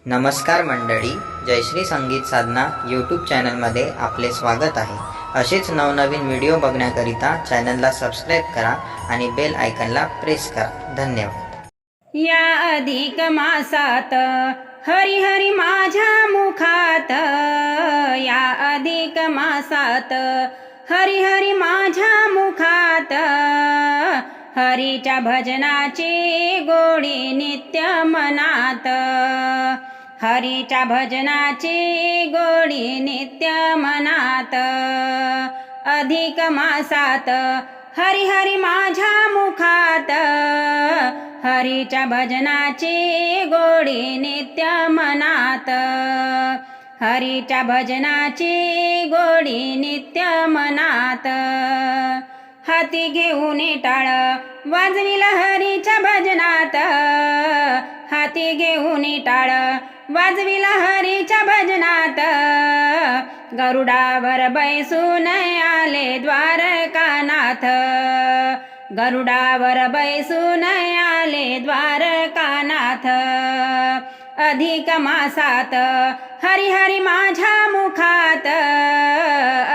नमस्कार मंडळी, जयश्री संगीत साधना यूट्यूब चॅनलमध्ये आपले स्वागत आहे। असेच नवनवीन व्हिडिओ बघण्याकरिता चॅनलला सबस्क्राईब करा आणि बेल आयकॉनला प्रेस करा। धन्यवाद। या अधिक मासात हरी हरी माझ्या मुखात, या अधिक मासात हरी हरी माझ्या मुखात, हरीच्या भजनाची गोडी नित्य मनात, हरीच्या भजनाची गोडी नित्य मनात। अधिक मासात हरी हरी माझ्या मुखात, हरीच्या भजनाची गोडी नित्य मनात, हरीच्या भजनाची गोडी नित्य मनात। हाती घेऊन टाळ वाजविल हरीच्या भजनात, हाती घेऊन टाळ वाजविल हरीच्या भजनात, गरुडावर बैसून आले द्वारकानाथ, गरुडावर बैसून आले द्वारकानाथ। अधिक मासात हरी हरी माझ्या मुखात,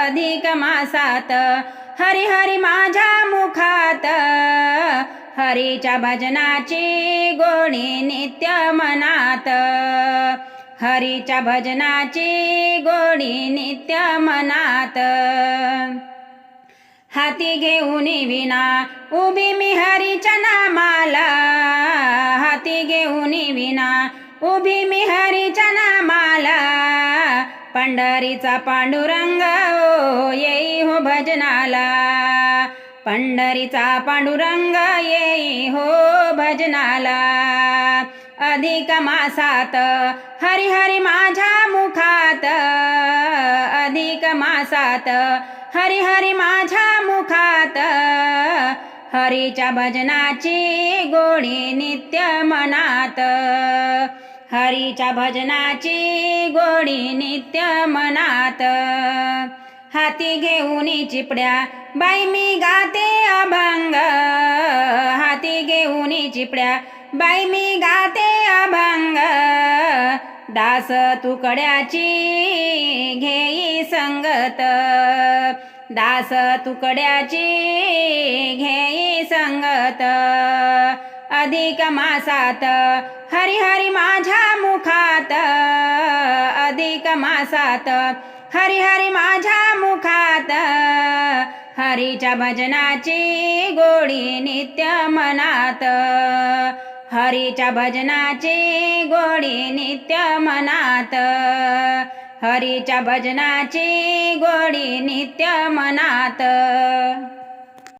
अधिक मासात हरी हरी माझ्या मुखात, हरीच्या भजनाची गोडी नित्य मनात, हरीच्या भजनाची गोडी नित्य मनात। हाती घेऊन विना उभी मी हरीच्या नामाला, हाती घेऊन विना उभी मी हरीच्या नामाला, पंढरीचा पांडुरंग ओ येई हो भजनाला, पंढरीचा पांडुरंग येई हो भजनाला। अधिक मासात हरी हरी माझ्या मुखात, अधिक मासात हरी हरी माझ्या मुखात, हरीच्या भजनाची गोडी नित्य मनात, हरीच्या भजनाची गोडी नित्य मनात। हाती घेऊन चिपड्या बाई मी गाते अभंग, हाती घेऊन चिपड्या बाई मी गाते अभंग, दास तुकड्याची घेई संगत, दास तुकड्याची घेई संगत। अधिक मासात हरी हरी माझ्या मुखात, अधिक मासात हरी हरी माझ्या मुखात, हरीच्या भजनाची गोडी नित्य मनात, हरीच्या भजनाची गोडी नित्य मनात, हरीच्या भजनाची गोडी नित्य मनात।